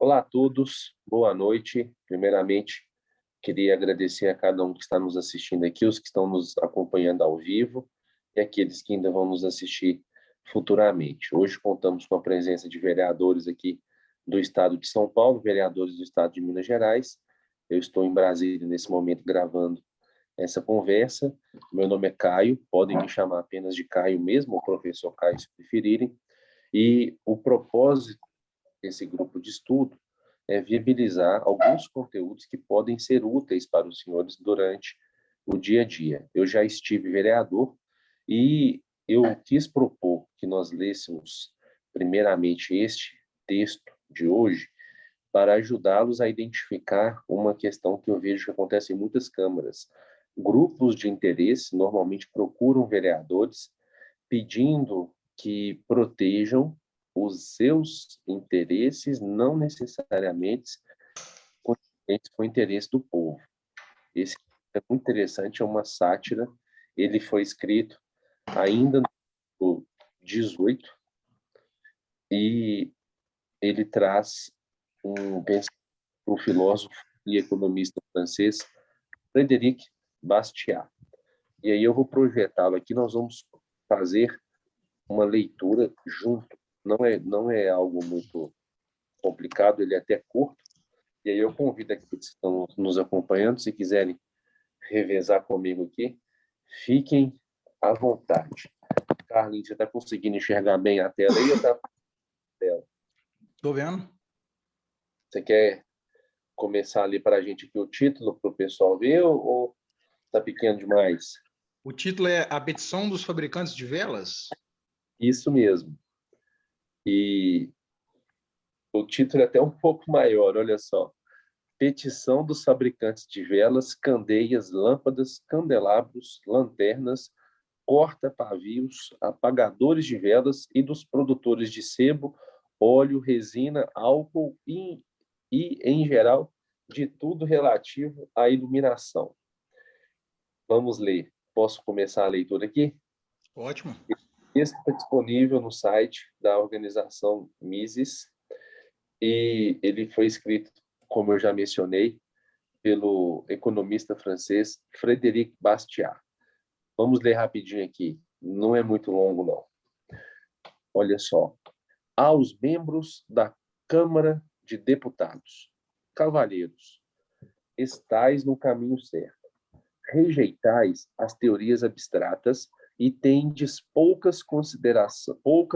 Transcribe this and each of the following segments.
Olá a todos, boa noite. Primeiramente, queria agradecer a cada um que está nos assistindo aqui, os que estão nos acompanhando ao vivo e aqueles que ainda vão nos assistir futuramente. Hoje contamos com a presença de vereadores aqui do estado de São Paulo, vereadores do estado de Minas Gerais. Eu estou em Brasília nesse momento gravando essa conversa. Meu nome é Caio, podem me chamar apenas de Caio mesmo, ou professor Caio, se preferirem. E o propósito desse grupo de estudo é viabilizar alguns conteúdos que podem ser úteis para os senhores durante o dia a dia. Eu já estive vereador e eu quis propor que nós lêssemos primeiramente este texto de hoje para ajudá-los a identificar uma questão que eu vejo que acontece em muitas câmaras. Grupos de interesse normalmente procuram vereadores pedindo que protejam os seus interesses, não necessariamente condizentes com o interesse do povo. Esse é muito interessante, é uma sátira. Ele foi escrito ainda no 18 e ele traz um pensamento do filósofo e economista francês Frédéric Bastiat. E aí eu vou projetá-lo aqui, nós vamos fazer uma leitura junto. Não é algo muito complicado, ele é até curto. E aí eu convido aqueles que estão nos acompanhando, se quiserem revezar comigo aqui, fiquem à vontade. Carlinhos, você está conseguindo enxergar bem a tela aí ou está na tela? Estou vendo. Você quer começar ali para a gente aqui o título para o pessoal ver ou está pequeno demais? O título é A Petição dos Fabricantes de Velas? Isso mesmo. E o título é até um pouco maior, olha só. Petição dos fabricantes de velas, candeias, lâmpadas, candelabros, lanternas, corta-pavios, apagadores de velas e dos produtores de sebo, óleo, resina, álcool em geral, de tudo relativo à iluminação. Vamos ler. Posso começar a leitura aqui? Ótimo. Esse está disponível no site da organização Mises e ele foi escrito, como eu já mencionei, pelo economista francês Frédéric Bastiat. Vamos ler rapidinho aqui, não é muito longo, não. Olha só. Aos membros da Câmara de Deputados, cavalheiros, estais no caminho certo. Rejeitais as teorias abstratas e tendes pouca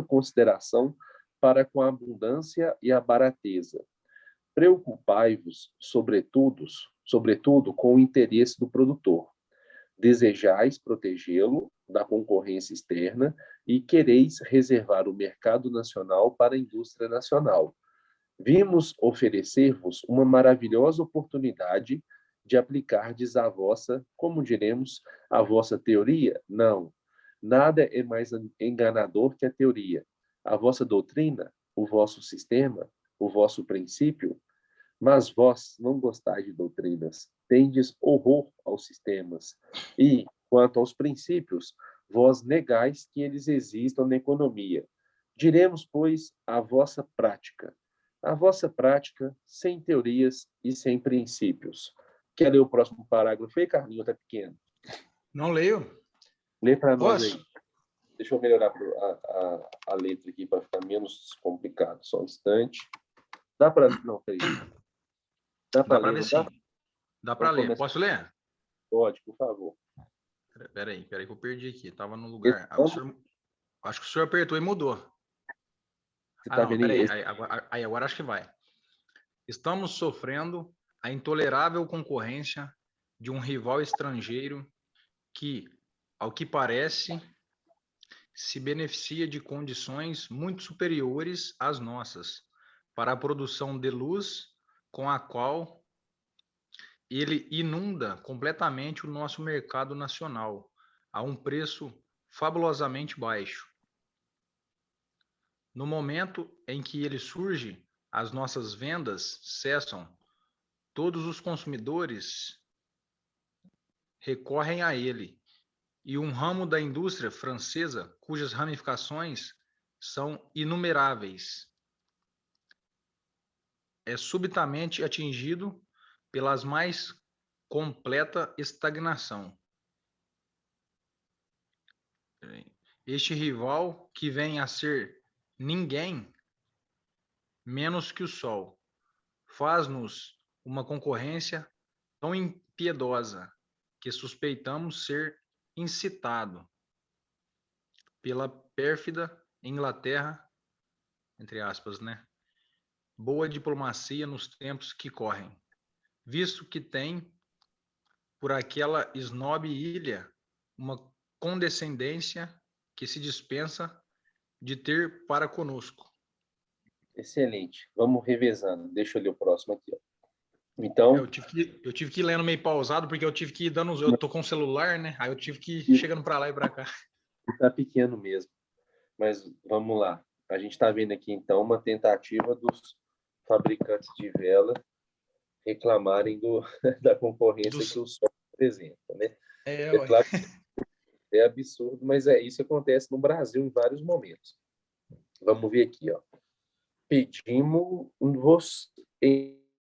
consideração para com a abundância e a barateza. Preocupai-vos, sobretudo, com o interesse do produtor. Desejais protegê-lo da concorrência externa e quereis reservar o mercado nacional para a indústria nacional. Vimos oferecer-vos uma maravilhosa oportunidade de aplicardes a vossa, como diremos, a vossa teoria? Não. Nada é mais enganador que a teoria. A vossa doutrina, o vosso sistema, o vosso princípio, mas vós não gostais de doutrinas, tendes horror aos sistemas. E, quanto aos princípios, vós negais que eles existam na economia. Diremos, pois, a vossa prática. A vossa prática sem teorias e sem princípios. Quer ler o próximo parágrafo aí, Carlinhos? Está pequeno. Não leio. Lê para nós Posso? aí. Deixa eu melhorar a letra aqui para ficar menos complicado. Só um instante. Dá para... Não, peraí. Dá para ler, ver não sim. dá? Dá para ler. Posso ler? Pode, por favor. Espera aí que eu perdi aqui. Estava no lugar. Acho que o senhor apertou e mudou. Você tá Não, vendo espera aí? aí. Agora acho que vai. Estamos sofrendo a intolerável concorrência de um rival estrangeiro que, ao que parece, se beneficia de condições muito superiores às nossas para a produção de luz com a qual ele inunda completamente o nosso mercado nacional a um preço fabulosamente baixo. No momento em que ele surge, as nossas vendas cessam. Todos os consumidores recorrem a ele, e um ramo da indústria francesa cujas ramificações são inumeráveis é subitamente atingido pelas mais completa estagnação. Este rival que vem a ser ninguém menos que o Sol, faz-nos uma concorrência tão impiedosa que suspeitamos ser incitado pela pérfida Inglaterra, entre aspas, né? Boa diplomacia nos tempos que correm, visto que tem por aquela snob ilha uma condescendência que se dispensa de ter para conosco. Excelente. Vamos revezando. Deixa eu ler o próximo aqui, ó. É, Então, eu tive que ir lendo meio pausado, porque eu tive que ir dando. Eu tô com o celular, né? Aí eu tive que ir chegando para lá e para cá. está pequeno mesmo, mas vamos lá. A gente está vendo aqui, então, uma tentativa dos fabricantes de vela reclamarem da concorrência que Dos... o Sol apresenta, né? É Ué. claro que é absurdo, mas isso acontece no Brasil em vários momentos. Vamos ver aqui, ó. Pedimos-vos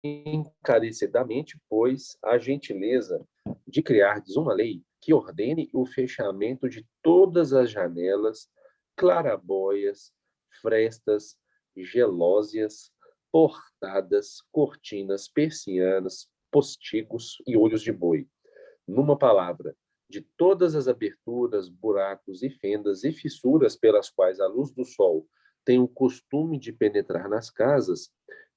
encarecidamente, pois, a gentileza de criardes uma lei que ordene o fechamento de todas as janelas, clarabóias, frestas, gelósias, portadas, cortinas, persianas, postigos e olhos de boi. Numa palavra, de todas as aberturas, buracos e fendas e fissuras pelas quais a luz do sol tem o costume de penetrar nas casas,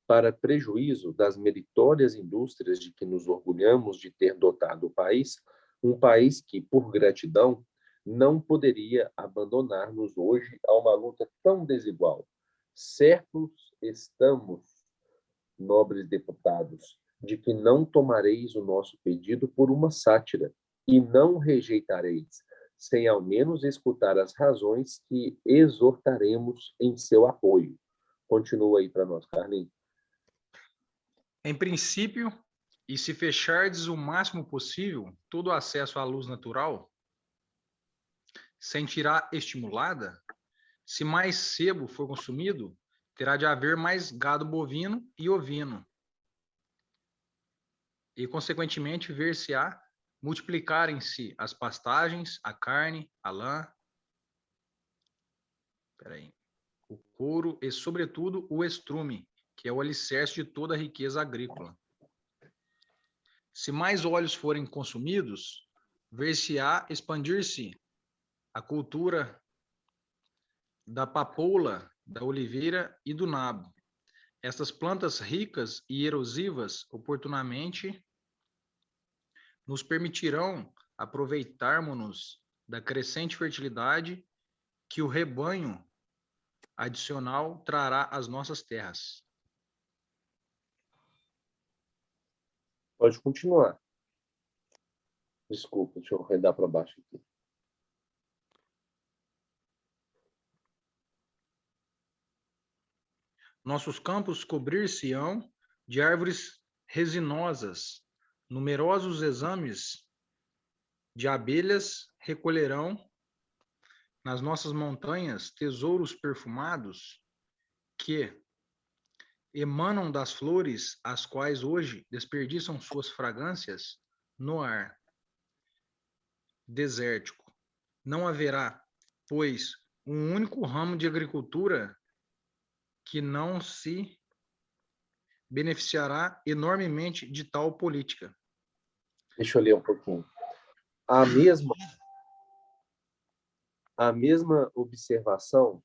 para prejuízo das meritórias indústrias de que nos orgulhamos de ter dotado o país, um país que, por gratidão, não poderia abandonar-nos hoje a uma luta tão desigual. Certos estamos, nobres deputados, de que não tomareis o nosso pedido por uma sátira e não rejeitareis, sem ao menos escutar as razões que exortaremos em seu apoio. Continua aí para nós, Carlinhos. Em princípio, e se fechardes o máximo possível todo o acesso à luz natural, sentirá estimulada. Se mais sebo for consumido, terá de haver mais gado bovino e ovino, e, consequentemente, ver-se-á multiplicarem-se as pastagens, a carne, a lã, o couro e, sobretudo, o estrume, que é o alicerce de toda a riqueza agrícola. Se mais óleos forem consumidos, ver-se-á expandir-se a cultura da papoula, da oliveira e do nabo. Estas plantas ricas e erosivas, oportunamente, nos permitirão aproveitarmos-nos da crescente fertilidade que o rebanho adicional trará às nossas terras. Pode continuar. Desculpa, deixa eu arredar para baixo aqui. Nossos campos cobrir-se-ão de árvores resinosas, numerosos exames de abelhas recolherão nas nossas montanhas tesouros perfumados que emanam das flores, as quais hoje desperdiçam suas fragrâncias no ar desértico. Não haverá, pois, um único ramo de agricultura que não se beneficiará enormemente de tal política. Deixa eu ler um pouquinho. A mesma, a mesma observação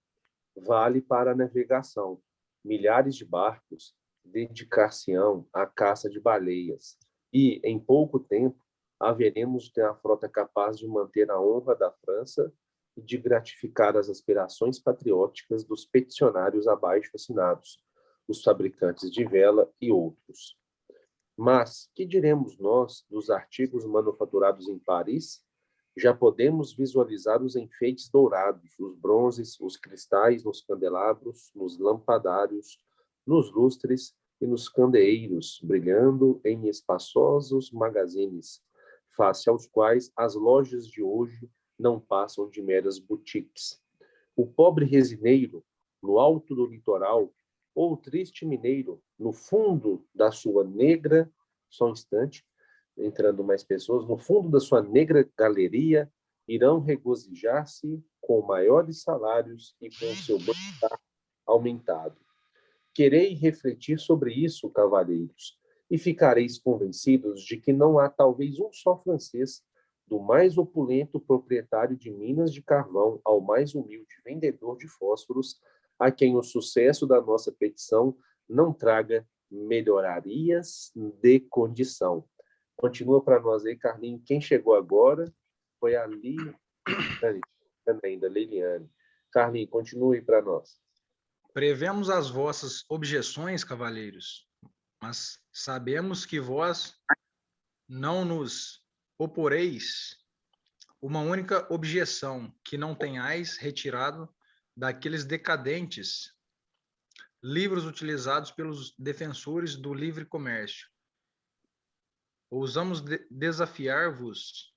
vale para a navegação. Milhares de barcos dedicar-se-ão à caça de baleias e, em pouco tempo, haveremos de ter a frota capaz de manter a honra da França e de gratificar as aspirações patrióticas dos peticionários abaixo assinados, os fabricantes de vela e outros. Mas que diremos nós dos artigos manufaturados em Paris? Já podemos visualizar os enfeites dourados, os bronzes, os cristais nos candelabros, nos lampadários, nos lustres e nos candeeiros, brilhando em espaçosos magazines, face aos quais as lojas de hoje não passam de meras boutiques. O pobre resineiro, no alto do litoral, ou o triste mineiro, no fundo da sua negra, só um instante, entrando mais pessoas, no fundo da sua negra galeria, irão regozijar-se com maiores salários e com o seu bem-estar aumentado. Querei refletir sobre isso, cavalheiros, e ficareis convencidos de que não há talvez um só francês, do mais opulento proprietário de minas de carvão ao mais humilde vendedor de fósforos, a quem o sucesso da nossa petição não traga melhorarias de condição. Continua para nós aí, Carlinhos. Quem chegou agora foi a Liliane. Carlinhos, continue para nós. Prevemos as vossas objeções, cavalheiros, mas sabemos que vós não nos oporeis uma única objeção que não tenhais retirado daqueles decadentes livros utilizados pelos defensores do livre comércio. Ousamos desafiar-vos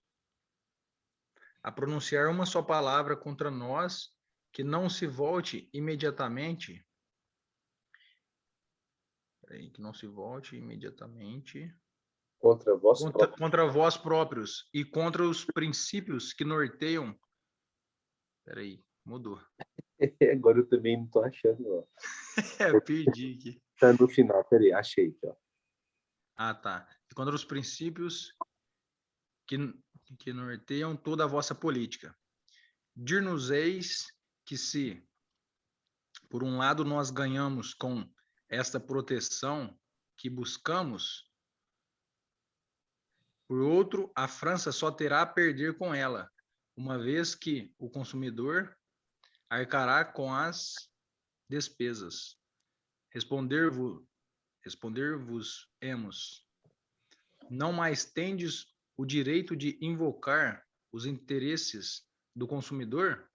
a pronunciar uma só palavra contra nós que não se volte imediatamente. Que não se volte imediatamente contra vós próprios e contra os princípios que norteiam. Peraí, mudou. Agora eu também não estou achando, ó. Perdi aqui. Tá no final, peraí, achei aqui, ó. Ah, tá. Contra os princípios que norteiam toda a vossa política. Dir-nos-eis que se, por um lado, nós ganhamos com esta proteção que buscamos, por outro, a França só terá a perder com ela, uma vez que o consumidor arcará com as despesas. Responder-vos-emos. Não mais tendes o direito de invocar os interesses do consumidor?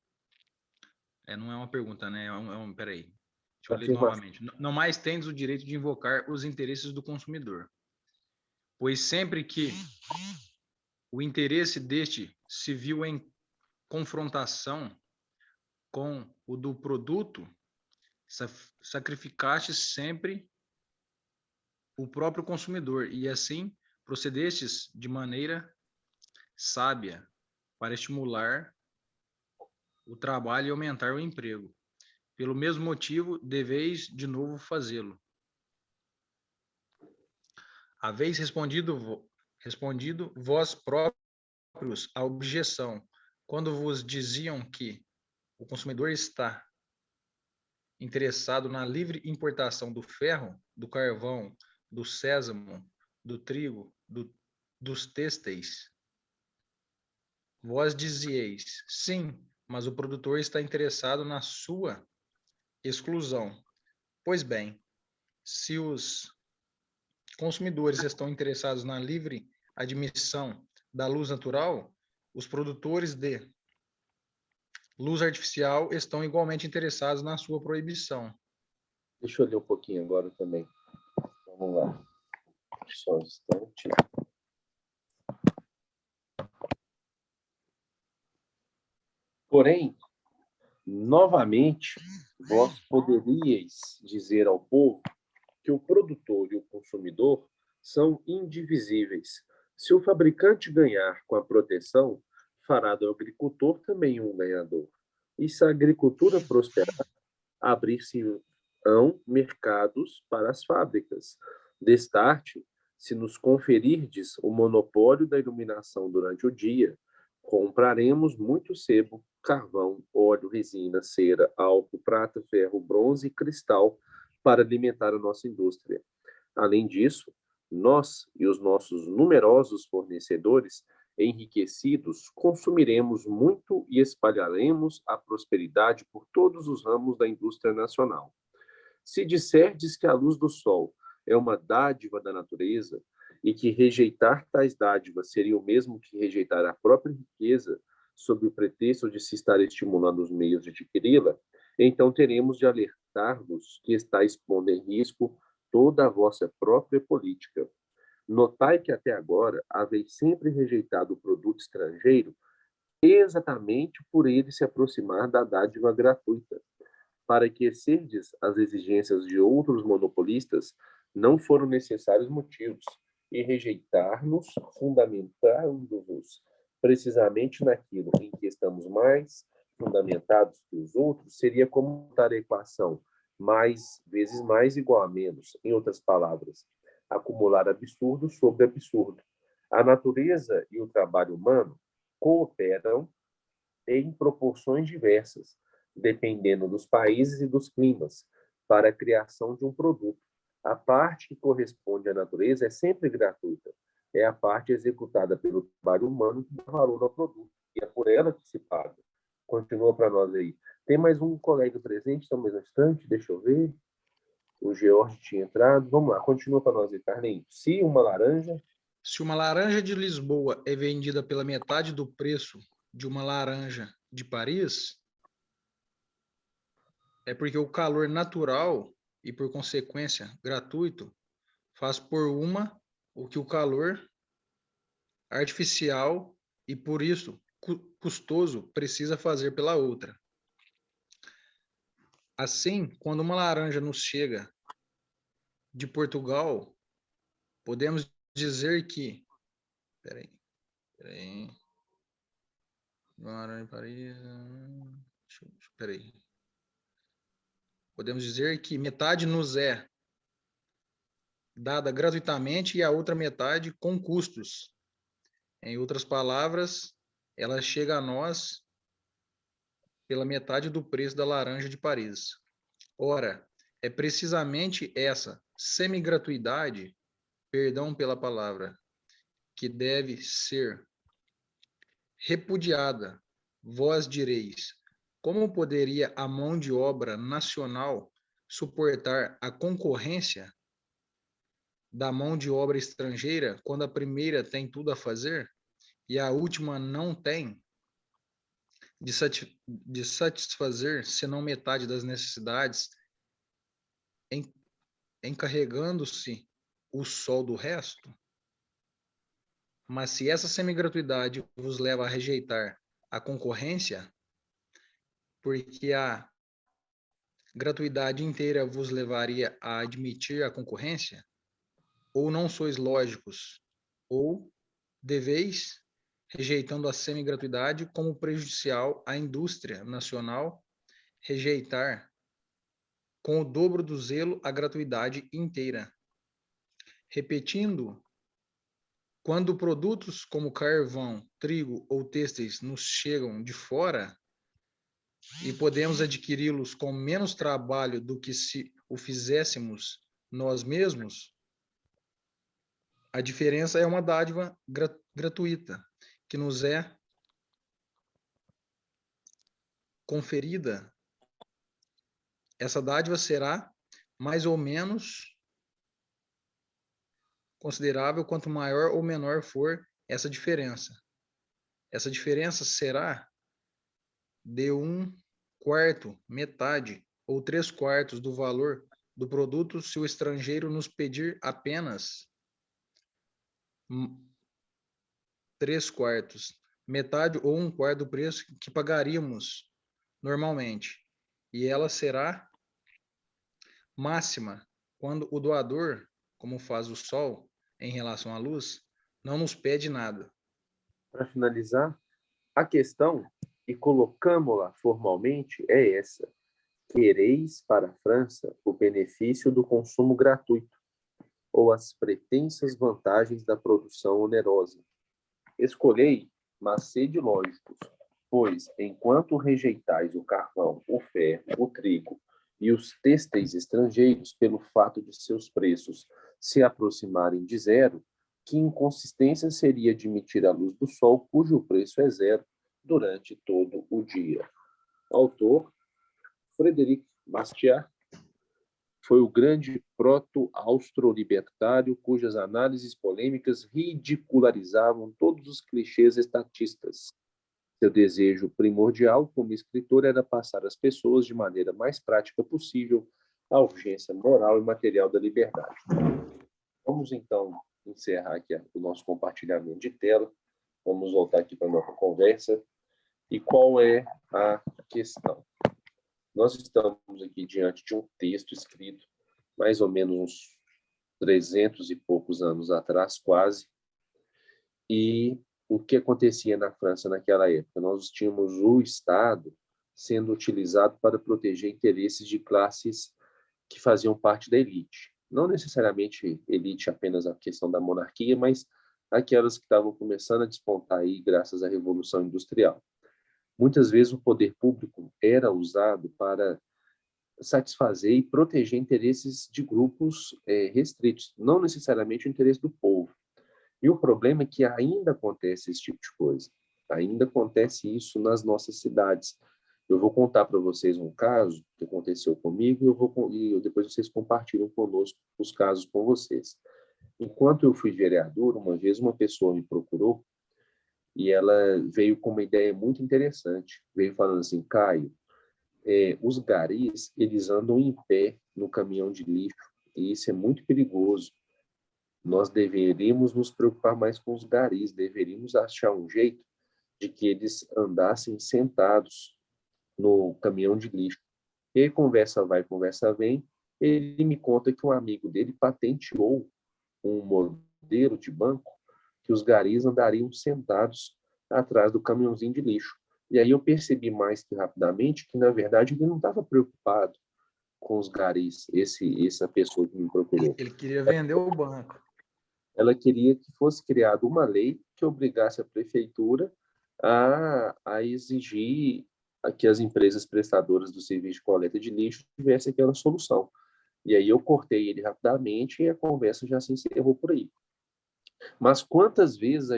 Não é uma pergunta, né? Peraí. Deixa eu ler novamente. Não mais tendes o direito de invocar os interesses do consumidor. Pois sempre que o interesse deste se viu em confrontação com o do produto, sacrificaste sempre o próprio consumidor e assim procedestes de maneira sábia para estimular o trabalho e aumentar o emprego. Pelo mesmo motivo, deveis de novo fazê-lo. Haveis respondido vós próprios à objeção, quando vos diziam que o consumidor está interessado na livre importação do ferro, do carvão, do sésamo, do trigo, dos têxteis. Vós dizieis, sim, mas o produtor está interessado na sua exclusão. Pois bem, se os consumidores estão interessados na livre admissão da luz natural, os produtores de luz artificial estão igualmente interessados na sua proibição. Deixa eu ler um pouquinho agora também. Vamos lá. Só um instante. Porém, novamente, vós poderíeis dizer ao povo que o produtor e o consumidor são indivisíveis. Se o fabricante ganhar com a proteção, fará do agricultor também um ganhador. E se a agricultura prosperar, abrir-se-ão mercados para as fábricas. Destarte, se nos conferirdes o monopólio da iluminação durante o dia, compraremos muito sebo, carvão, óleo, resina, cera, álcool, prata, ferro, bronze e cristal para alimentar a nossa indústria. Além disso, nós e os nossos numerosos fornecedores enriquecidos consumiremos muito e espalharemos a prosperidade por todos os ramos da indústria nacional. Se disserdes que a luz do sol é uma dádiva da natureza e que rejeitar tais dádivas seria o mesmo que rejeitar a própria riqueza sob o pretexto de se estar estimulando os meios de adquiri-la, então teremos de alertar-vos que está expondo em risco toda a vossa própria política. Notai que até agora haveis sempre rejeitado o produto estrangeiro exatamente por ele se aproximar da dádiva gratuita. Para que excedes as exigências de outros monopolistas, não foram necessários motivos, e rejeitar-nos, fundamentando-nos precisamente naquilo em que estamos mais fundamentados que os outros, seria como montar a equação mais vezes mais igual a menos. Em outras palavras, acumular absurdo sobre absurdo. A natureza e o trabalho humano cooperam em proporções diversas, dependendo dos países e dos climas, para a criação de um produto. A parte que corresponde à natureza é sempre gratuita. É a parte executada pelo trabalho humano que dá valor ao produto. E é por ela que se paga. Continua para nós aí. Tem mais um colega presente, só mais um instante, deixa eu ver. O George tinha entrado. Vamos lá, continua para nós aí, Carlinhos. Se uma laranja. Se uma laranja de Lisboa é vendida pela metade do preço de uma laranja de Paris, é porque o calor natural e, por consequência, gratuito, faz por uma o que o calor artificial e, por isso, custoso precisa fazer pela outra. Assim, quando uma laranja nos chega de Portugal, podemos dizer que... Peraí. Laranja de Paris... Peraí. Podemos dizer que metade nos é dada gratuitamente e a outra metade com custos. Em outras palavras, ela chega a nós pela metade do preço da laranja de Paris. Ora, é precisamente essa semi-gratuidade, perdão pela palavra, que deve ser repudiada. Vós direis, como poderia a mão de obra nacional suportar a concorrência da mão de obra estrangeira quando a primeira tem tudo a fazer e a última não tem de satisfazer senão metade das necessidades, encarregando-se o sol do resto? Mas se essa semi-gratuidade vos leva a rejeitar a concorrência, porque a gratuidade inteira vos levaria a admitir a concorrência, ou não sois lógicos, ou deveis, rejeitando a semi-gratuidade como prejudicial à indústria nacional, rejeitar com o dobro do zelo a gratuidade inteira. Repetindo, quando produtos como carvão, trigo ou têxteis nos chegam de fora e podemos adquiri-los com menos trabalho do que se o fizéssemos nós mesmos, a diferença é uma dádiva gratuita que nos é conferida. Essa dádiva será mais ou menos considerável quanto maior ou menor for essa diferença. Essa diferença será de 1/4, metade ou 3/4 do valor do produto se o estrangeiro nos pedir apenas 3/4, metade ou 1/4 do preço que pagaríamos normalmente. E ela será máxima quando o doador, como faz o sol em relação à luz, não nos pede nada. Para finalizar, a questão, e colocamos-la formalmente, é essa: quereis para a França o benefício do consumo gratuito ou as pretensas vantagens da produção onerosa? Escolhei, mas sede lógicos, pois, enquanto rejeitais o carvão, o ferro, o trigo e os têxteis estrangeiros pelo fato de seus preços se aproximarem de zero, que inconsistência seria admitir a luz do sol, cujo preço é zero durante todo o dia? Autor, Frederic Bastiat, foi o grande proto-austro-libertário cujas análises polêmicas ridicularizavam todos os clichês estatistas. Seu desejo primordial como escritor era passar às pessoas de maneira mais prática possível a urgência moral e material da liberdade. Vamos, então, encerrar aqui o nosso compartilhamento de tela. Vamos voltar aqui para a nossa conversa. E qual é a questão? Nós estamos aqui diante de um texto escrito mais ou menos uns 300 e poucos anos atrás, quase. E o que acontecia na França naquela época? Nós tínhamos o Estado sendo utilizado para proteger interesses de classes que faziam parte da elite. Não necessariamente elite apenas a questão da monarquia, mas aquelas que estavam começando a despontar aí graças à Revolução Industrial. Muitas vezes o poder público era usado para satisfazer e proteger interesses de grupos restritos, não necessariamente o interesse do povo. E o problema é que ainda acontece esse tipo de coisa. Ainda acontece isso nas nossas cidades. Eu vou contar para vocês um caso que aconteceu comigo e depois vocês compartilham conosco os casos com vocês. Enquanto eu fui vereador, uma vez uma pessoa me procurou e ela veio com uma ideia muito interessante. Veio falando assim, Caio, os garis, eles andam em pé no caminhão de lixo e isso é muito perigoso. Nós deveríamos nos preocupar mais com os garis, deveríamos achar um jeito de que eles andassem sentados no caminhão de lixo. E aí, conversa vai, conversa vem, ele me conta que um amigo dele patenteou um modelo de banco que os garis andariam sentados atrás do caminhãozinho de lixo. E aí eu percebi mais que rapidamente que, na verdade, ele não estava preocupado com os garis, essa pessoa que me procurou. Ele queria vender o banco. Ela queria que fosse criada uma lei que obrigasse a prefeitura a exigir que as empresas prestadoras do serviço de coleta de lixo tivessem aquela solução. E aí eu cortei ele rapidamente e a conversa já se encerrou por aí. Mas quantas vezes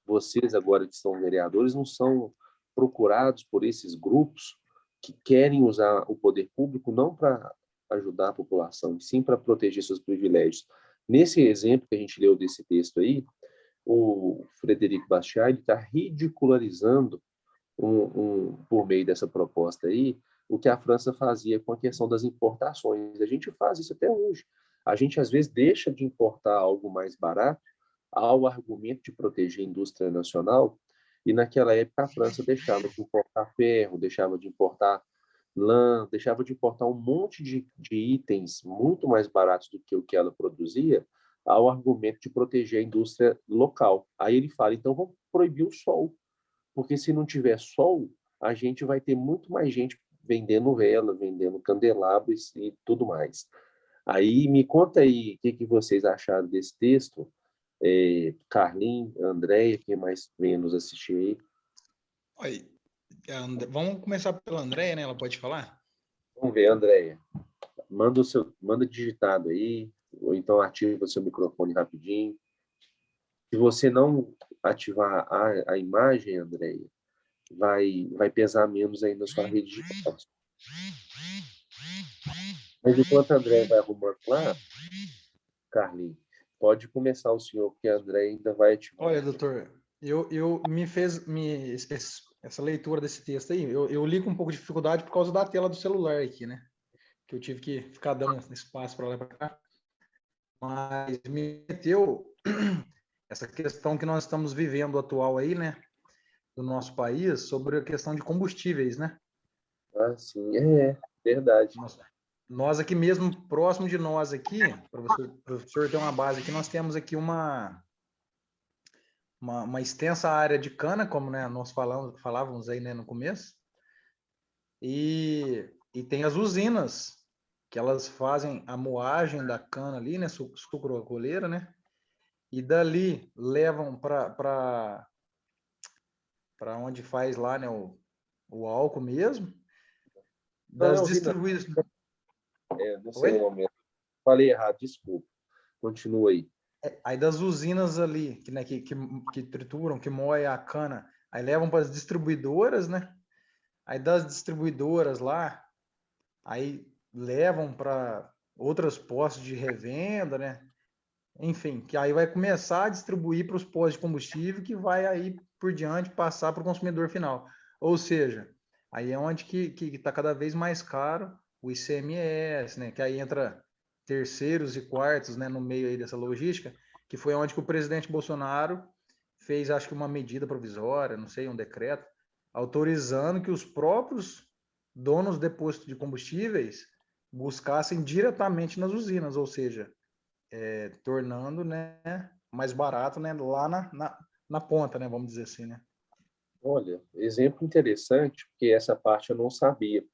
vocês agora que são vereadores, não são procurados por esses grupos que querem usar o poder público não para ajudar a população, sim para proteger seus privilégios. Nesse exemplo que a gente leu desse texto aí, o Frederico Bastiat está ridicularizando por meio dessa proposta aí, o que a França fazia com a questão das importações. A gente faz isso até hoje. A gente, às vezes, deixa de importar algo mais barato ao argumento de proteger a indústria nacional, e naquela época a França deixava de importar ferro, deixava de importar lã, deixava de importar um monte de itens muito mais baratos do que o que ela produzia, ao argumento de proteger a indústria local. Aí ele fala, então vamos proibir o sol, porque se não tiver sol, a gente vai ter muito mais gente vendendo vela, vendendo candelabros e tudo mais. Aí me conta aí o que vocês acharam desse texto, Carlinhos, Andréia, quem mais vem nos assistir aí? Oi, vamos começar pela Andréia, né? Ela pode falar? Vamos ver, Andréia. Manda digitado aí, ou então ativa o seu microfone rapidinho. Se você não ativar a imagem, Andréia, vai pesar menos aí na sua rede digital. Mas enquanto a Andréia vai arrumando lá, Carlinhos, pode começar o senhor, porque a Andréia ainda vai ativar. Olha, doutor, eu essa leitura desse texto aí, eu li com um pouco de dificuldade por causa da tela do celular aqui, né? Que eu tive que ficar dando espaço para lá e para cá. Mas me meteu essa questão que nós estamos vivendo atual aí, né? Do nosso país, sobre a questão de combustíveis, né? Ah, sim, verdade. Nós aqui mesmo, próximo de nós aqui, para o senhor ter uma base aqui, nós temos aqui uma extensa área de cana, como né, nós falávamos aí né, no começo, e tem as usinas, que elas fazem a moagem da cana ali, né, sucrocolheira, né, e dali levam para onde faz lá né, o álcool mesmo, Não é das usina, distribuidoras. não sei o Oi? nome. Falei errado, desculpa. Continua aí. Aí das usinas ali, que, né, que trituram, que moem a cana, aí levam para as distribuidoras, né? Aí das distribuidoras lá, aí levam para outras postos de revenda, né? Enfim, que aí vai começar a distribuir para os postos de combustível que vai aí por diante passar para o consumidor final. Ou seja, aí é onde que está cada vez mais caro o ICMS, né? Que aí entra terceiros e quartos, né, no meio aí dessa logística, que foi onde que o presidente Bolsonaro fez, acho que uma medida provisória, não sei, um decreto, autorizando que os próprios donos de postos de combustíveis buscassem diretamente nas usinas, ou seja, tornando, né, mais barato, né, lá na ponta, né, vamos dizer assim, né? Olha, exemplo interessante, porque essa parte eu não sabia.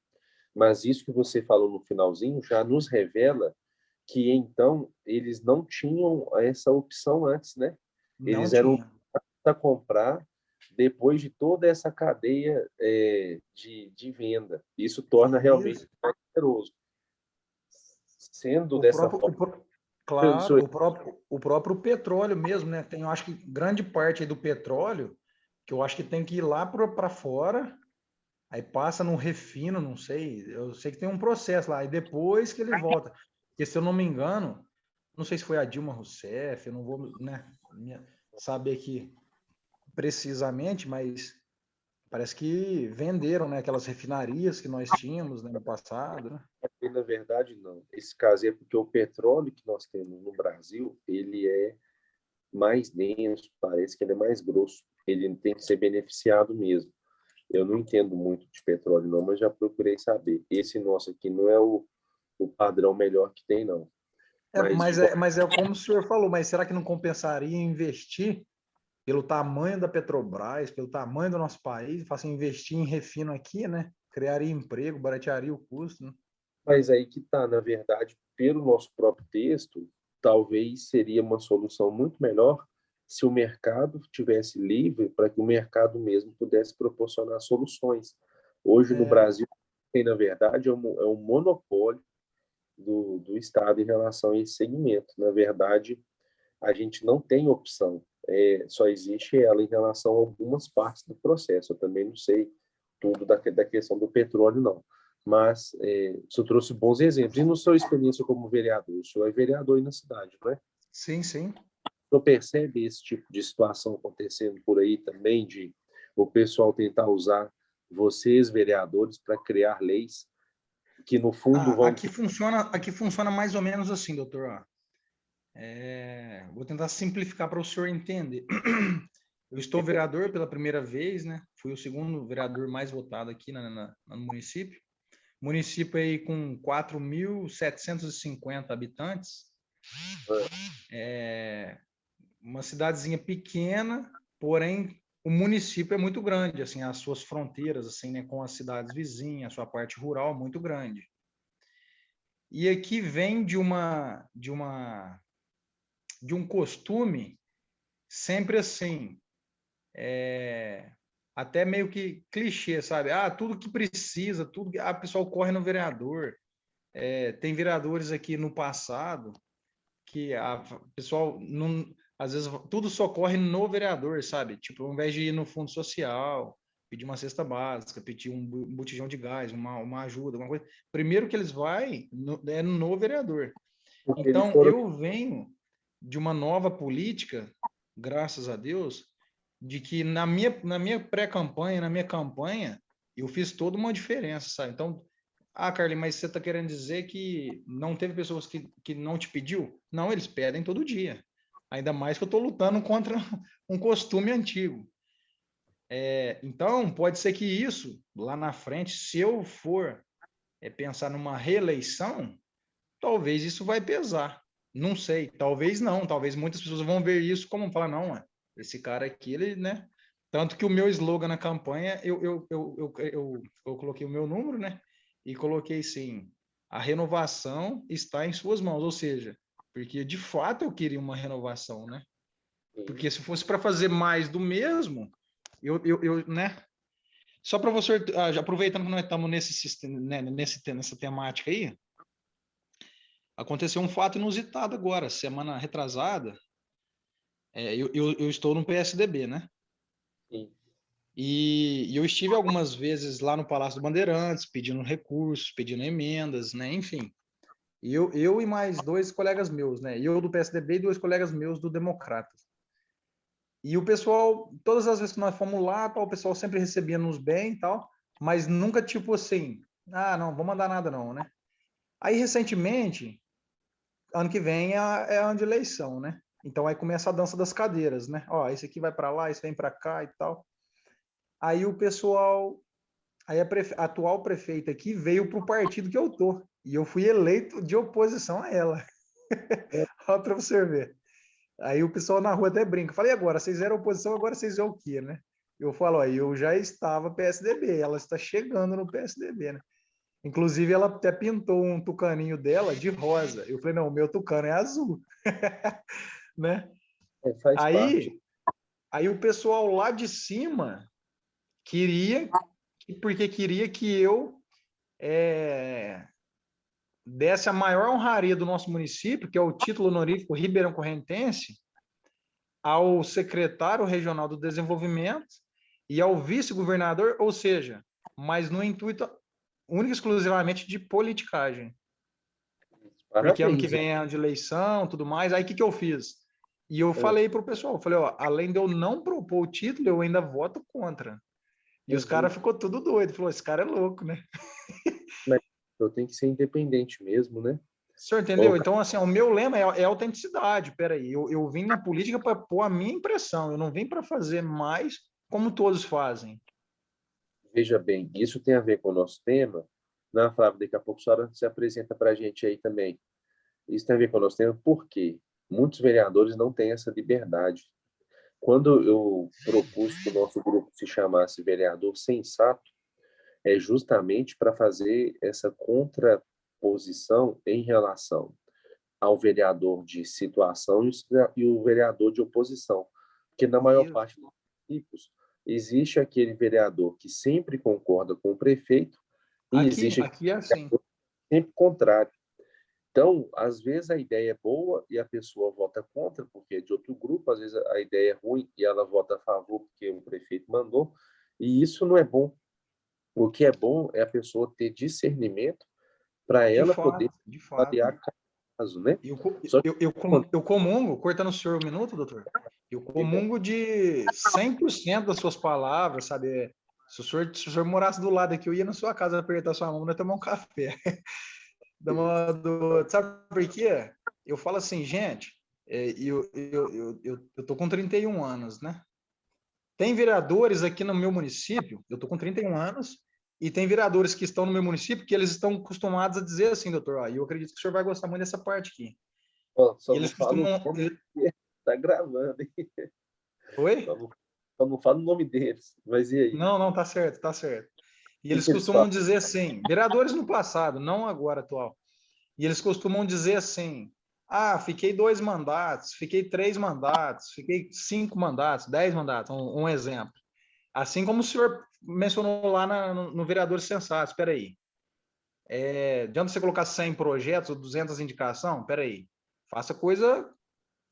Mas isso que você falou no finalzinho já nos revela que então eles não tinham essa opção antes, né? Não Eles eram tinha. a comprar depois de toda essa cadeia de venda. Isso torna realmente Isso. mais poderoso. Sendo O dessa próprio, forma, o claro, senhor o próprio petróleo mesmo, né? Tem, eu acho que grande parte aí do petróleo, que eu acho que tem que ir lá para fora, aí passa no refino, não sei, eu sei que tem um processo lá, e depois que ele volta. Porque se eu não me engano, não sei se foi a Dilma Rousseff, eu não vou, né, saber aqui precisamente, mas parece que venderam, né, aquelas refinarias que nós tínhamos, né, no passado, né? na verdade, não. Esse caso é porque o petróleo que nós temos no Brasil, ele é mais denso, parece que ele é mais grosso. Ele tem que ser beneficiado mesmo. Eu não entendo muito de petróleo, não, mas já procurei saber. Esse nosso aqui não é o padrão melhor que tem, não. Mas de Mas é como o senhor falou, mas será que não compensaria investir pelo tamanho da Petrobras, pelo tamanho do nosso país, assim, investir em refino aqui, né? Criaria emprego, baratearia o custo, né? Mas aí que está, na verdade, pelo nosso próprio texto, talvez seria uma solução muito melhor se o mercado tivesse livre para que o mercado mesmo pudesse proporcionar soluções. Hoje no É, Brasil tem, na verdade, é um monopólio do Estado em relação a esse segmento. Na verdade, a gente não tem opção, só existe ela em relação a algumas partes do processo. Eu também não sei tudo da questão do petróleo, não. Mas o senhor trouxe bons exemplos. E na sua experiência como vereador? O senhor é vereador aí na cidade, não é? sim, sim. O senhor percebe esse tipo de situação acontecendo por aí também, de o pessoal tentar usar vocês, vereadores, para criar leis que, no fundo, Ah, vão... aqui funciona mais ou menos assim, doutor. Vou tentar simplificar para o senhor entender. Eu estou vereador pela primeira vez, né? Fui o segundo vereador mais votado aqui no município. Município aí com 4.750 habitantes. É uma cidadezinha pequena, porém o município é muito grande, assim, as suas fronteiras, assim, né, com as cidades vizinhas, a sua parte rural muito grande. E aqui vem de um costume sempre assim, até meio que clichê, sabe? Ah, tudo que precisa, tudo que o pessoal corre no vereador. Tem vereadores aqui no passado que o pessoal não, às vezes tudo só corre no vereador, sabe? Tipo, ao invés de ir no fundo social, pedir uma cesta básica, pedir um botijão de gás, uma ajuda, alguma coisa. Primeiro que eles vai é no vereador. Porque eles Então, foram... eu venho de uma nova política, graças a Deus, de que na minha pré-campanha, na minha campanha, eu fiz toda uma diferença, sabe? Então, Carly, mas você está querendo dizer que não teve pessoas que não te pediu? Não, eles pedem todo dia. Ainda mais que eu estou lutando contra um costume antigo. Então, pode ser que isso, lá na frente, se eu for pensar numa reeleição, talvez isso vai pesar. Não sei, talvez não. Talvez muitas pessoas vão ver isso como falar, não, esse cara aqui, ele, né? Tanto que o meu slogan na campanha, eu coloquei o meu número, né? E coloquei assim, a renovação está em suas mãos. Ou seja, porque de fato eu queria uma renovação, né? Porque se fosse para fazer mais do mesmo, né? Só para você, já aproveitando que nós estamos né, nessa temática aí, aconteceu um fato inusitado agora, semana retrasada. Eu estou no PSDB, né? Sim. E eu estive algumas vezes lá no Palácio do Bandeirantes, pedindo recursos, pedindo emendas, né? Enfim. Eu e mais dois colegas meus, né? Eu do PSDB e dois colegas meus do Democratas. E o pessoal, todas as vezes que nós fomos lá, tal, o pessoal sempre recebia nos bem e tal, mas nunca tipo assim, não, vou mandar nada não, né? Aí recentemente, ano que vem é ano de eleição, né? Então aí começa a dança das cadeiras, né? Ó, esse aqui vai para lá, esse vem para cá e tal. Aí o pessoal Aí a atual prefeita aqui veio para o partido que eu tô. E eu fui eleito de oposição a ela. Olha para você ver. Aí o pessoal na rua até brinca. Falei, agora, vocês eram oposição, agora vocês é o quê, né? Eu falo, ó, eu já estava PSDB, ela está chegando no PSDB, né? Inclusive, ela até pintou um tucaninho dela de rosa. Eu falei, não, o meu tucano é azul, né? Faz parte. Aí o pessoal lá de cima queria, porque queria que eu desse a maior honraria do nosso município, que é o título honorífico Ribeirão Correntense, ao secretário regional do desenvolvimento e ao vice-governador, ou seja, mas no intuito único e exclusivamente de politicagem. Porque ano que Parabéns. vem é ano de eleição, tudo mais. Aí o que eu fiz? E eu falei para o pessoal, falei, ó, além de eu não propor o título, eu ainda voto contra. E os caras ficou tudo doido, falou, esse cara é louco, né? Mas eu tenho que ser independente mesmo, né? O senhor entendeu? Então, assim, o meu lema é autenticidade. Peraí, eu vim na política para pôr a minha impressão, eu não vim para fazer mais como todos fazem. Veja bem, isso tem a ver com o nosso tema. Na Flávia, daqui a pouco a senhora se apresenta para a gente aí também. Isso tem a ver com o nosso tema porque muitos vereadores não têm essa liberdade. Quando eu propus que o nosso grupo se chamasse Vereador Sensato, é justamente para fazer essa contraposição em relação ao vereador de situação e o vereador de oposição. Porque na maior Isso. parte dos municípios existe aquele vereador que sempre concorda com o prefeito e existe Aqui é assim. sempre contrário. Então, às vezes a ideia é boa e a pessoa vota contra porque é de outro grupo, às vezes a ideia é ruim e ela vota a favor porque o prefeito mandou, e isso não é bom. O que é bom é a pessoa ter discernimento para ela poder De fato. avaliar cada caso, né? Eu, Só que eu comungo, cortando o senhor um minuto, doutor, eu comungo de 100% das suas palavras, sabe? Se o senhor morasse do lado aqui, eu ia na sua casa apertar sua mão e tomar um café. Sabe por quê? Eu falo assim, gente, eu tô com 31 anos, né? Tem vereadores aqui no meu município, eu tô com 31 anos, e tem vereadores que estão no meu município que eles estão acostumados a dizer assim, doutor, ó, e eu acredito que o senhor vai gostar muito dessa parte aqui. ó, E só não eles fala o costumam. nome, tá gravando, hein? Oi? Só não fala o nome deles. Mas e aí? Não, tá certo, tá certo. E O que eles que eles costumam falam? dizer assim, vereadores no passado, não agora atual. E eles costumam dizer assim: ah, fiquei 2 mandatos, fiquei 3 mandatos, fiquei 5 mandatos, 10 mandatos, um exemplo. Assim como o senhor mencionou lá no vereador sensato, espera aí. Adianta você colocar 100 projetos ou 200 indicação? Espera aí. Faça coisa,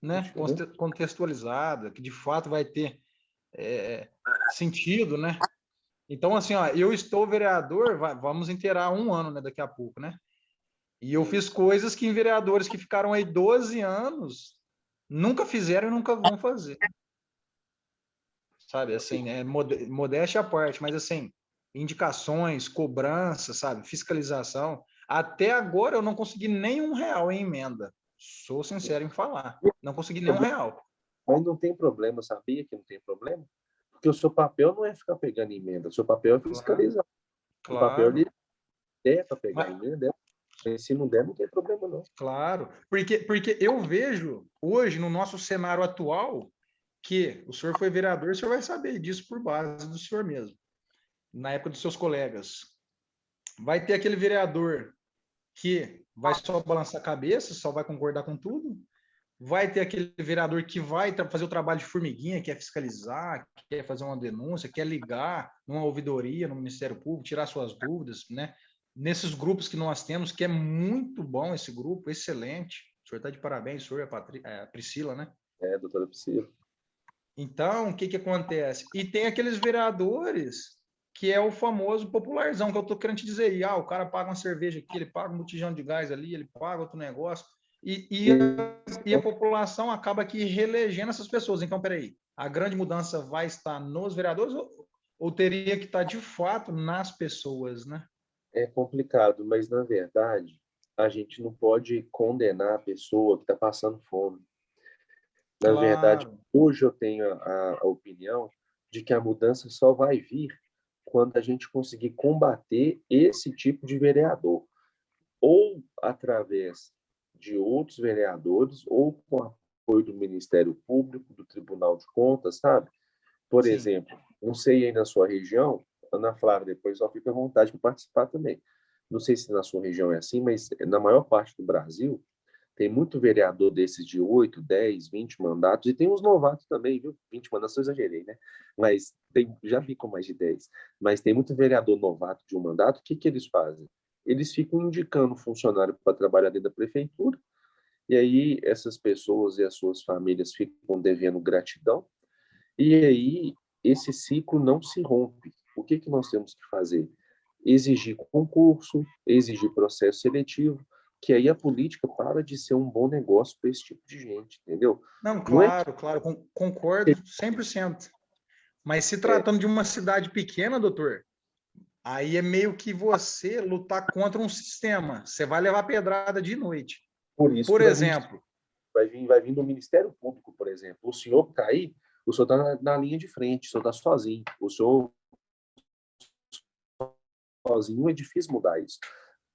né, contextualizada, que de fato vai ter sentido, né? Então, assim, ó, eu estou vereador, vamos inteirar um ano, né, daqui a pouco, né? E eu fiz coisas que em vereadores que ficaram aí 12 anos nunca fizeram e nunca vão fazer. Sabe, assim, né? Modéstia à parte, mas assim, indicações, cobrança, sabe, fiscalização. Até agora eu não consegui nenhum real em emenda. Sou sincero em falar. Não consegui nenhum real. Mas não tem problema, sabia que não tem problema? Porque o seu papel não é ficar pegando emenda, o seu papel é Claro, fiscalizar. O papel claro. é para pegar Mas, emenda, mas se não der, não tem problema, não. claro. Porque eu vejo hoje, no nosso cenário atual, que o senhor foi vereador, o senhor vai saber disso por base do senhor mesmo, na época dos seus colegas. Vai ter aquele vereador que vai só balançar a cabeça, só vai concordar com tudo. Vai ter aquele vereador que vai fazer o trabalho de formiguinha, quer fiscalizar, quer fazer uma denúncia, quer ligar numa ouvidoria no Ministério Público, tirar suas dúvidas, né? Nesses grupos que nós temos, que é muito bom esse grupo, excelente. O senhor está de parabéns, o senhor e a Priscila, né? Doutora Priscila. Então, o que que acontece? E tem aqueles vereadores que é o famoso popularzão, que eu tô querendo te dizer aí, o cara paga uma cerveja aqui, ele paga um botijão de gás ali, ele paga outro negócio, e a população acaba aqui reelegendo essas pessoas. Então, peraí, a grande mudança vai estar nos vereadores ou teria que estar de fato nas pessoas, né? É complicado, mas na verdade, a gente não pode condenar a pessoa que está passando fome. Na verdade, Claro. hoje eu tenho a opinião de que a mudança só vai vir quando a gente conseguir combater esse tipo de vereador, ou através de outros vereadores, ou com apoio do Ministério Público, do Tribunal de Contas, sabe? Por Sim. exemplo, não sei aí na sua região, Ana Flávia, depois só fica à vontade de participar também. Não sei se na sua região é assim, mas na maior parte do Brasil, tem muito vereador desses de 8, 10, 20 mandatos, e tem uns novatos também, viu? 20 mandatos eu exagerei, né? Mas tem, já vi com mais de 10. Mas tem muito vereador novato de um mandato, o que, que eles fazem? Eles ficam indicando funcionário para trabalhar dentro da prefeitura, e aí essas pessoas e as suas famílias ficam devendo gratidão, e aí esse ciclo não se rompe. O que, que nós temos que fazer? Exigir concurso, exigir processo seletivo, que aí a política para de ser um bom negócio para esse tipo de gente, entendeu? Não, Não é que claro, claro, concordo 100%. Mas se tratando de uma cidade pequena, doutor, aí é meio que você lutar contra um sistema. Você vai levar pedrada de noite. por isso Por que vai vir, exemplo, vai vir do Ministério Público, por exemplo. O senhor que está aí, o senhor está na linha de frente, o senhor está sozinho. O senhor sozinho é difícil mudar isso.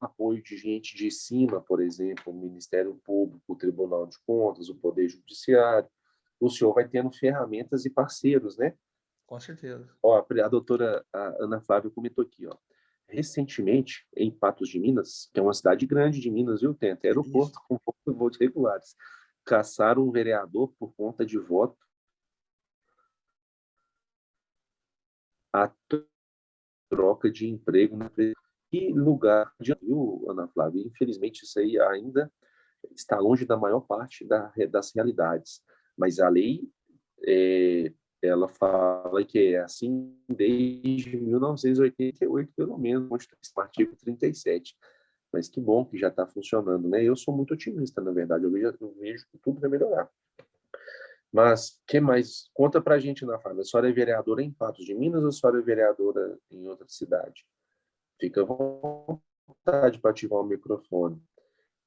Apoio de gente de cima, por exemplo, o Ministério Público, o Tribunal de Contas, o Poder Judiciário. O senhor vai tendo ferramentas e parceiros, né? com certeza. Ó, a doutora Ana Flávia comentou aqui, ó. Recentemente, em Patos de Minas, que é uma cidade grande de Minas, viu? Tem até Isso. aeroporto com voos regulares. Caçaram um vereador por conta de voto a troca de emprego na que lugar, viu, Ana Flávia? Infelizmente, isso aí ainda está longe da maior parte das realidades. Mas a lei, é, ela fala que é assim desde 1988, pelo menos, no artigo 37. Mas que bom que já está funcionando, né? Eu sou muito otimista, na verdade. Eu vejo que tudo vai melhorar. Mas, que mais? Conta pra gente, Ana Flávia. A senhora é vereadora em Patos de Minas ou a senhora é vereadora em outra cidade? Fica à vontade para ativar o microfone.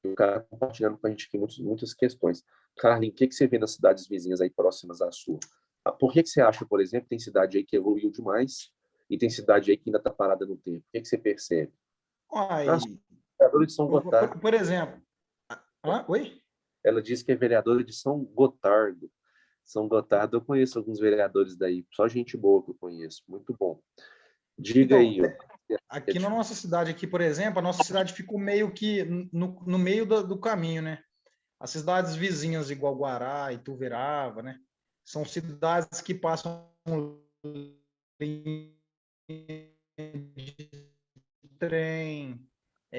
O cara compartilhando com a gente aqui muitas questões. Carlin, o que, que você vê nas cidades vizinhas aí próximas à sua? Por que, que você acha, por exemplo, tem cidade aí que evoluiu demais e tem cidade aí que ainda está parada no tempo? O que, que você percebe? A Aí, vereadora de São Gotardo, por exemplo, oi? ela disse que é vereadora de São Gotardo. São Gotardo, eu conheço alguns vereadores daí, só gente boa que eu conheço, muito bom. Diga Então, aí, ó. aqui na nossa cidade, aqui, por exemplo, a nossa cidade ficou meio que no meio do caminho, né? As cidades vizinhas, igual Guará, Ituverava, né? São cidades que passam linha de trem,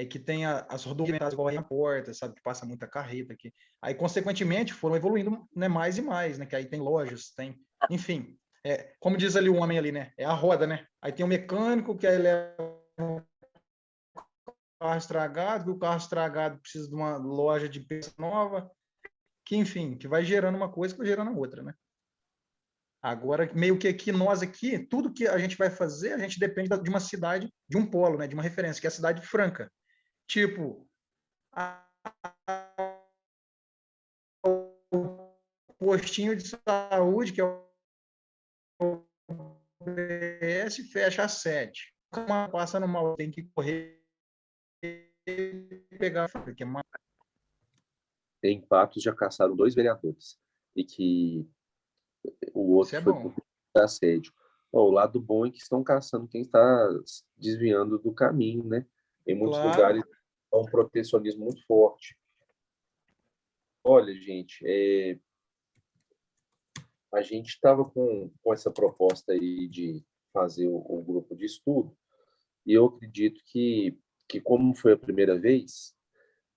que tem as rodoviárias igual aí na porta, sabe? Que passa muita carreta aqui. Aí, consequentemente, foram evoluindo, né, mais e mais, né? Que aí tem lojas, tem... Enfim, como diz ali o homem ali, né? É a roda, né? Aí tem o mecânico que aí leva carro estragado, que o carro estragado precisa de uma loja de peça nova, que enfim, que vai gerando uma coisa que vai gerando a outra, né? Agora, meio que aqui, nós aqui, tudo que a gente vai fazer, a gente depende de uma cidade, de um polo, né? De uma referência, que é a cidade franca. Tipo, o postinho de saúde, que é o PS, fecha às 7. Passa no mal, tem que correr e pegar, porque é mais... Em Patos já caçaram 2 vereadores e que o Isso outro é foi bom. por assédio. Ó, o lado bom é que estão caçando quem está desviando do caminho, né? Em muitos Claro. lugares há um protecionismo muito forte. Olha, gente, a gente estava com essa proposta aí de fazer o grupo de estudo e eu acredito que como foi a primeira vez,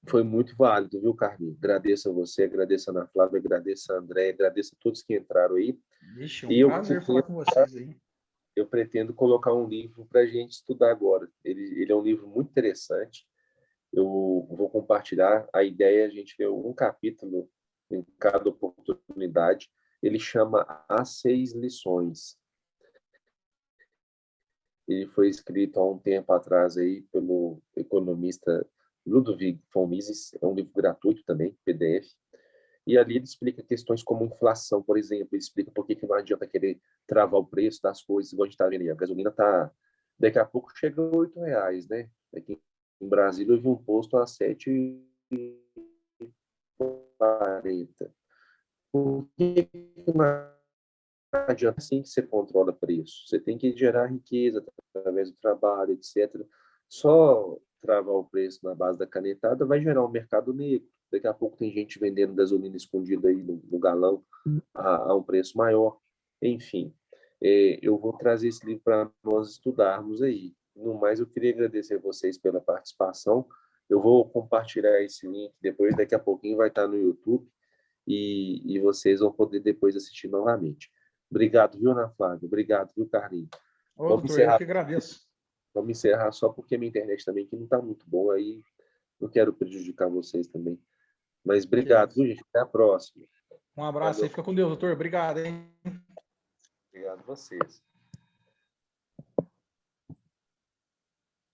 foi muito válido, viu, Carlinhos? Agradeço a você, agradeço a Ana Flávia, agradeço a André, agradeço a todos que entraram aí. Vixe, é um E eu prazer falar pretendo, com vocês aí. eu pretendo colocar um livro para a gente estudar agora. Ele é um livro muito interessante. Eu vou compartilhar. A ideia é a gente ler um capítulo em cada oportunidade. Ele chama As 6 Lições. Ele foi escrito há um tempo atrás aí pelo economista Ludwig von Mises. É um livro gratuito também, PDF. E ali ele explica questões como inflação, por exemplo. Ele explica por que não adianta querer travar o preço das coisas, igual a gente está vendo aí. A gasolina está Daqui a pouco chega a R$ 8, né? Aqui em Brasília eu vi um posto a R$ 7,40. Por que não adianta assim que você controla preço? Você tem que gerar riqueza através do trabalho, etc. Só travar o preço na base da canetada vai gerar um mercado negro. Daqui a pouco tem gente vendendo gasolina escondida aí no galão a um preço maior. Enfim, eu vou trazer esse livro para nós estudarmos aí. No mais, eu queria agradecer a vocês pela participação. Eu vou compartilhar esse link depois, daqui a pouquinho vai estar no YouTube e vocês vão poder depois assistir novamente. Obrigado, viu, Ana Flávia? Obrigado, viu, Carlinhos? Ô, Vamos doutor, eu encerrar, que agradeço. vamos encerrar só porque minha internet também que não está muito boa aí. Não quero prejudicar vocês também. Mas Que é obrigado, isso. viu, gente? Até a próxima. Um abraço aí, Valeu. fica com Deus, doutor. Obrigado, hein? Obrigado a vocês.